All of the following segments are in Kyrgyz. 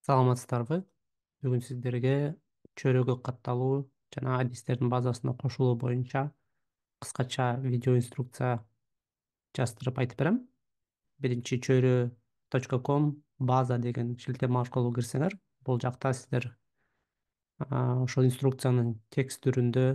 Саламатсыздарбы? Бүгүн сиздерге чөйрөгө катталуу жана адистердин базасына кошулуу боюнча кыскача видео инструкция жаздырып айтып берем. Биринчи чөйрө.com база деген шилтеме аркылуу кирсеңер, бул жакта сиздер ошол инструкциянын текст түрүндө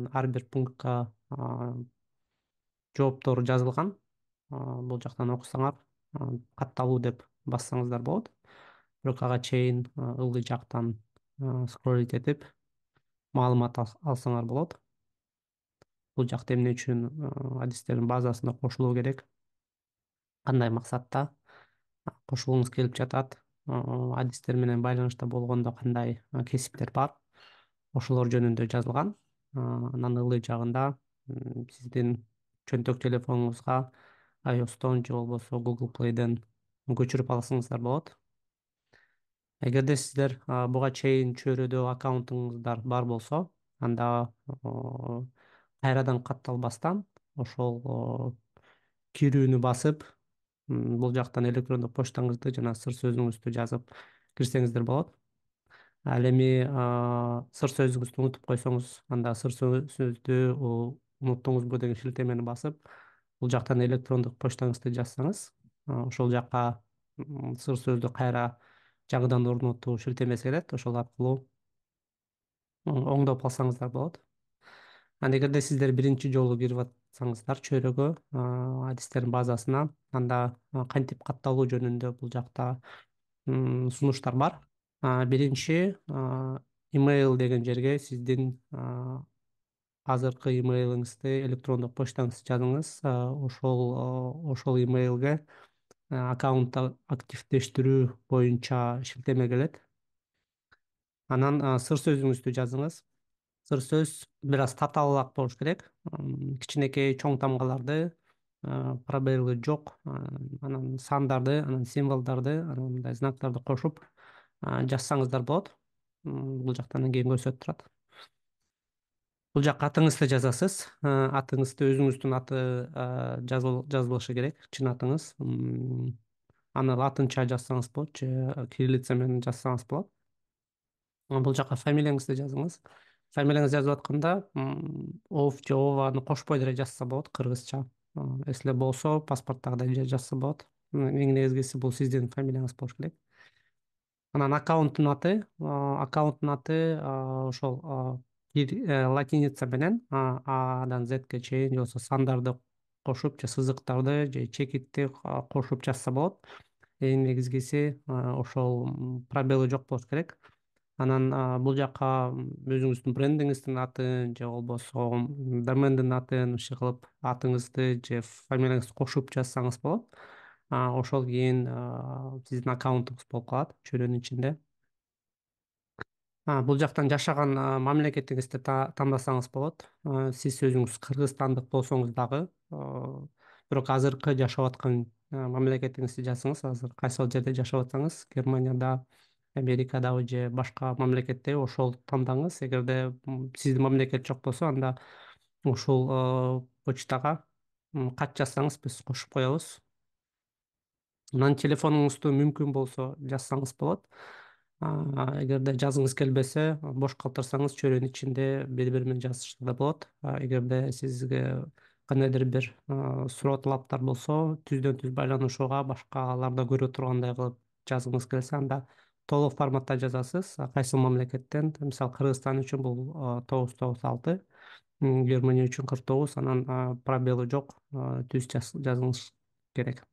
ар бир пунктка жооптор жазылган. Бул жактан окусаңар, катталуу деп бассаңыздар болот. Бирок ага чейин ылдый жактан скроллить этип маалымат алсаңар болот. Бул жакта эмне үчүн адистердин базасына кошулуу керек, кандай максатта кошулгуңуз келип жатат, адистер менен байланышта болгондо кандай кесиптер бар, ошолор жөнүндө жазылган. Анан ылдый жагында сиздин чөнтөк телефонуңузга iOS'тон же болбосо Google Play'ден көчүрүп алсаңыздар болот. Эгерде сиздер буга чейин чөйрөдө аккаунтуңуздар бар болсо, анда кайрадан катталбастан ошол кирүүнү басып, бул жактан электрондук почтаңызды жана сыр сөзүңүздү жазып кирсеңиздер болот. Ал эми сыр сөзүңүздү унутуп койсоңуз, анда сыр сөздү уnuттуңузбу деген шилтемени басып, бул жактан электрондук почтаңызды жазсаңыз, ошол жака сыр сөздү кайра жаңыдан орнотуу шилтемеси келет. Ошол аркылуу оңдоп алсаңыздар болот. Анда эгерде сиздер биринчи жолу кирип атсаңыздар чөйрөгө, адистердин базасына, анда кантип катталуу жөнүндө бул жакта сунуштар бар. Биринчи email деген жерге сиздин азыркы имейлиңизди, электрондук почтаңызды жазыңыз. Ошол имейлге аккаунтты активдештирүү боюнча шилтеме келет. Анан сыр сөзүңүздү жазыңыз. Сыр сөз бир аз татаалаак болуш керек. Кичинекей чоң тамгаларды, пробелы жок, анан сандарды, анан символдорду, анан мындай знактарды кошуп жазсаңыздар болот. Бул жактан кийин көрсөтүп турат. Бул жакка атыңызды жазасыз. Атыңызды өзүңүздүн аты жазылышы керек, чын атыңыз. Аны латынча жазсаңыз болот же кириллица менен жазсаңыз болот. Бул жака фамилияңызды жазыңыз. Фамилияңызды жазып атканда ов же ованы кошпой деле жазса болот, кыргызча. Эсиле болсо паспорттагыдай же жазса болот. Эң негизгиси бул сиздин фамилияңыз болуш керек. Анан аккаунттун аты ошол латиница менен Адан Зге чейин же болбосо сандарды кошуп же сызыктарды же чекитти кошуп жазса болот. Эң негизгиси ошол пробелы жок болуш керек. Анан бул жака өзүңүздүн брендиңиздин атын же болбосо домендин атын иши кылып атыңызды же фамилияңызды кошуп жазсаңыз болот. Ошол кийин сиздин аккаунтуңуз болуп калат чөйрөнүн ичинде. Бул жактан жашаган мамлекетиңизди тандасаңыз болот. Сиз өзүңүз кыргызстандык болсоңуз дагы, бирок азыркы жашап аткан мамлекетиңизди жазсаңыз, азыр кайсыл жерде жашап атсаңыз, Германияда, Америкадабы же башка мамлекетте ошол тандаңыз. Эгерде сиздин мамлекет жок болсо, анда ушул почтага кат жазсаңыз биз кошуп коебуз. Анан телефонуңузду мүмкүн болсо жазсаңыз болот. Эгерде жазгыңыз келбесе, бош калтырсаңыз чөйрөнүн ичинде бири бири менен жазышса да болот. Эгерде сизге кандайдыр бир суроо талаптар болсо, түздөн түз байланышууга башкалар да көрө тургандай кылып жазгыңыз келсе, анда толук форматта жазасыз. Кайсы мамлекеттен, мисалы Кыргызстан үчүн бул 996, Германия үчүн 49, анан пробелы жок, түз жазыңыз керек.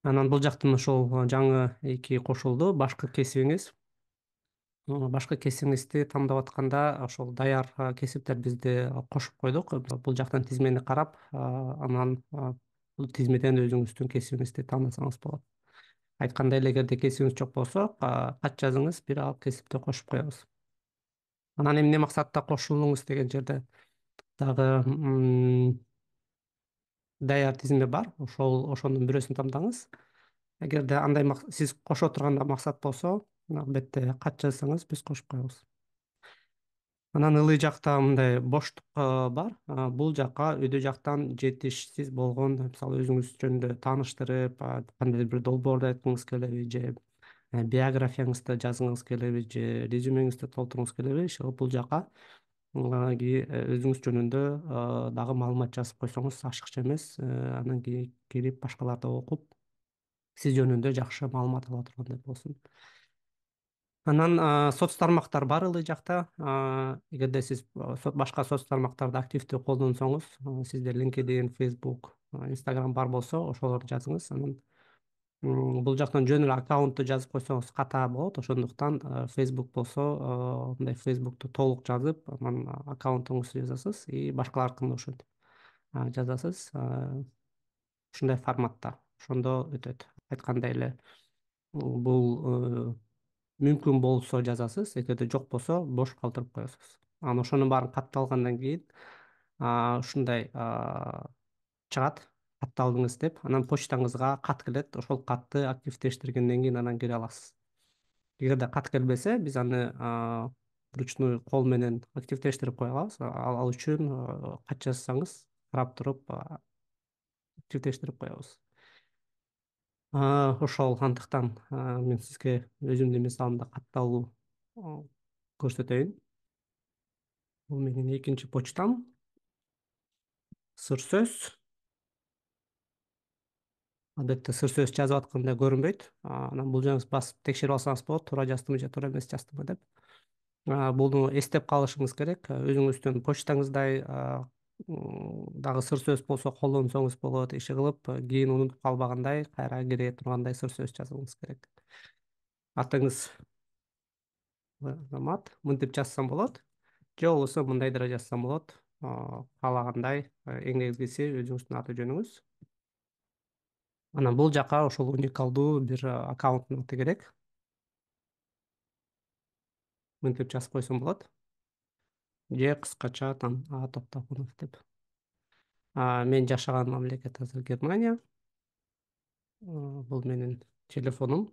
Анан бул жактан ошол жаңы эки кошулду. Башкы кесибиңизди тандап атканда ошол даяр кесиптерибизди кошуп койдук. Бул жактан тизмени карап, анан бул тизмеден өзүңүздүн кесибиңизди тандасаңыз болот. Айткандай эле, эгерде кесибиңиз жок болсо, кат жазыңыз, бир ал кесипти кошуп коебуз. Анан эмне максатта кошулуңуз деген жерде дагы даяр тизме бар. Ошонун бирөөсүн тандаңыз. Эгерде андай сиз кошо турганда максат болсо, албетте кат жазсаңыз биз кошуп коебуз. Анан ылый жакта мындай боштук бар. Бул жака өйдө жактан жетишсиз болгон, мисалы өзүңүз жөнүндө тааныштырып, кандайдыр бир долбоорду айткыңыз келеби же биографияңызды жазгыңыз келеби же резюмеңизди толтургуңуз келеби, иши кылып бул жака өзүңүз жөнүндө дагы маалымат жазып койсоңуз ашыкча эмес. Анан кийин кирип башкалар да окуп сиз жөнүндө жакшы маалымат ала тургандай болсун. Анан соц тармактар бар ылдый жакта. Эгерде сиз башка соц тармактарды активдүү колдонсоңуз, сизде LinkedIn, Facebook, Instagram бар болсо, ошолорду жазыңыз. Анан бул жактан жөн эле аккаунтту жазып койсоңуз ката болот. Ошондуктан Facebook болсо, мындай Facebook'ту толук жазып, анан аккаунтуңузду жазасыз и башкалардыкын да ошентип жазасыз. Ушундай форматта. Ошондо өтөт. Айткандай эле бул мүмкүн болсо жазасыз, эгерде жок болсо бош калтырып коесуз. Анан ошонун баарын катталгандан кийин ушундай чыгат, катталдыңыз деп. Анан почтаңызга кат келет. Ошол катты активдештиргенден кийин анан кире аласыз. Эгерде кат келбесе, биз аны вручную кол менен активдештирип кое алабыз. Ал үчүн кат жазсаңыз, карап туруп активдештирип коебуз. Ошол андыктан мен сизге өзүмдүн мисалымда катталуу көрсөтөйүн. Бул менин экинчи почтам. Сыр сөз. Албетте сыр сөз жазып аткандай көрүнбөйт. Анан бул жерин басып текшерип алсаңыз болот, туура жаздымбы же туура эмес жаздымбы деп. Буну эстеп калышыңыз керек. Өзүңүздүн почтаңыздай дагы сыр сөз болсо колдонсоңуз болот. Иши кылып, кийин унутуп калбагандай, кайра кире тургандай сыр сөз жазууңуз керек. Атыңыз Азамат, мынтип жазсам болот. Же болбосо мындай деле жазсам болот. Каалагандай эң негизгиси өзүңүздүн аты жөнүңүз. Анан бул жака ошол уникалдуу бир аккаунттун аты керек. Мынтип жазып койсом болот. Же кыскача там Токтогунов деп. Мен жашаган мамлекет азыр Германия. Бул менин телефонум.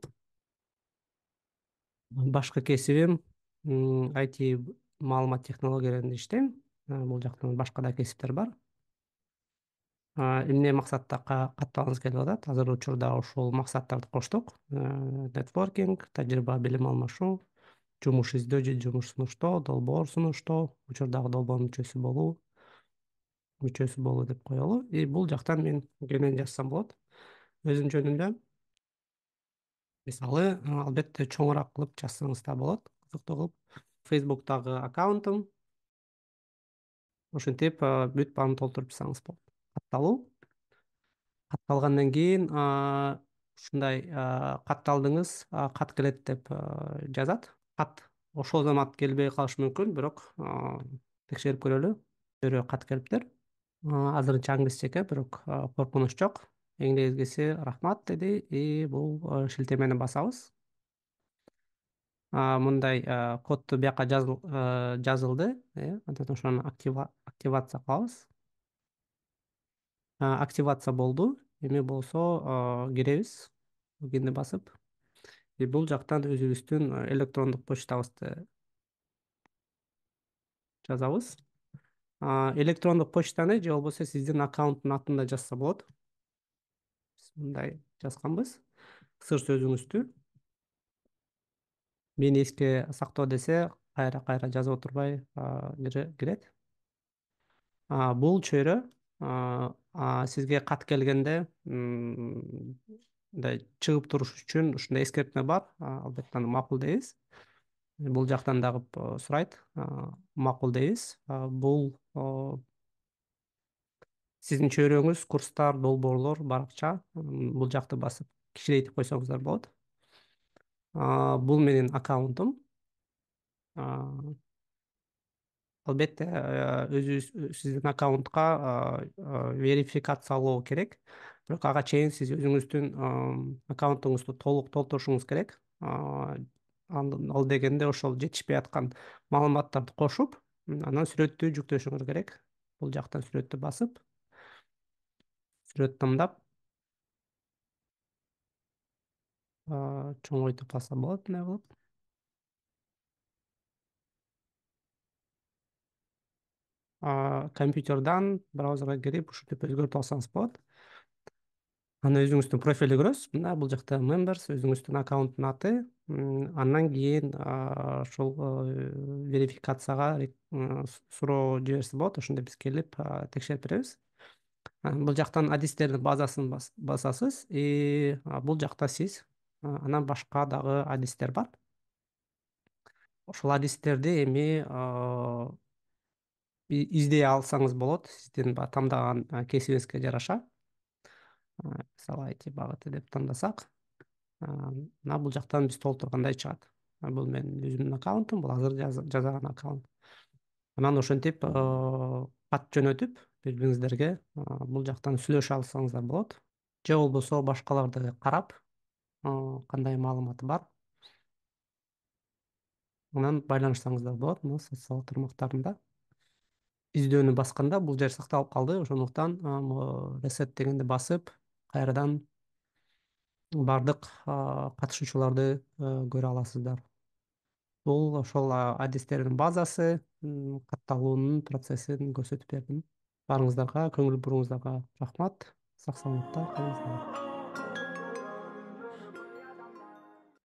Башкы кесибим IT маалымат технологияларында иштейм. Бул жактан башка да кесиптер бар. Эмне максатта катталгыңыз келип атат? Азыр учурда ушул максаттарды коштук. Нетворкинг, тажрыйба, билим алмашуу, жумуш издөө же жумуш сунуштоо, долбоор сунуштоо, учурдагы долбоор мүчөсү болуу деп коелу. И бул жактан мен кенен жазсам болот. Өзүм жөнүндө. Мисалы, албетте чоңураак кылып жазсаңыз да болот, кызыктуу кылып. Facebook'тагы аккаунтум. Ошентип бүт баарын толтуруп жазсаңыз болот. Катталуу. Катталгандан кийин ушундай катталдыңыз, кат келет деп жазат. Кат ошол замат келбей калышы мүмкүн, бирок текшерип көрөлү. Бирөө кат келиптир. Азырынча англисче экен, бирок коркунуч жок. Эң негизгиси рахмат деди и бул шилтемени басабыз. Мындай кодду бияка жазылды, анан ошону активация кылабыз. Активация болду. Эми болсо киребиз. Логинди басып. И бул жактан өзүбүздүн электрондук почтабызды жазабыз. Электрондук почтаны же болбосо сиздин аккаунттун атын да жазса болот. Биз мындай жазганбыз. Сыр сөзүңүздү. Мени эске сактоо десе, кайра жазып отурбай кирет. Бул чөйрө сизге кат келгенде мындай чыгып туруш үчүн ушундай эскертме бар. Албетте аны макул дейбиз. Бул жактан дагы сурайт. Макул дейбиз. Бул сиздин чөйрөңүз, курстар, долбоорлор, баракча. Бул жакты басып кичирейтип койсоңуздар болот. Бул менин аккаунтум. Албетте сиздин аккаунтка верификациялоо керек. Бирок ага чейин сиз өзүңүздүн аккаунтуңузду толук толтурушуңуз керек. Ал дегенде ошол жетишпей аткан маалыматтарды кошуп, анан сүрөттү жүктөшүңүз керек. Бул жактан сүрөттү басып, сүрөт тандап, чоңойтуп алса болот, мындай кылып. Компьютерден браузерга кирип ушинтип өзгөртүп алсаңыз болот. Аны өзүңүздүн профилди көрөсүз. Мына бул жакта members, өзүңүздүн аккаунттун аты. Андан кийин ушул верификацияга суроо жиберсе болот. Ошондо биз келип текшерип беребиз. Бул жактан адистердин базасын басасыз, и бул жакта сиз анан башка дагы адистер бар. Ошол адистерди эми издей алсаңыз болот, сиздин баягы тандаган кесибиңизге жараша. Мисалы IT багыты деп тандасак, мына бул жактан биз толтургандай чыгат. Бул менин өзүмдүн аккаунтум, бул азыр жасаган аккаунт. Анан ошентип кат жөнөтүп бири бириңиздерге бул жактан сүйлөшө алсаңыздар болот. Же болбосо башкаларды карап, кандай маалыматы бар, анан байланышсаңыздар болот. Мына социал тармактарында издөөнү басканда бул жер сакталып калды. Ошондуктан reset дегенди басып, кайрадан бардык катышуучуларды көрө аласыздар. Бул ошол адистердин базасы, катталуунун процессин көрсөтүп бердим. Барыңыздарга, көңүл буруңуздарга рахмат. Сак саламатта калыңыздар.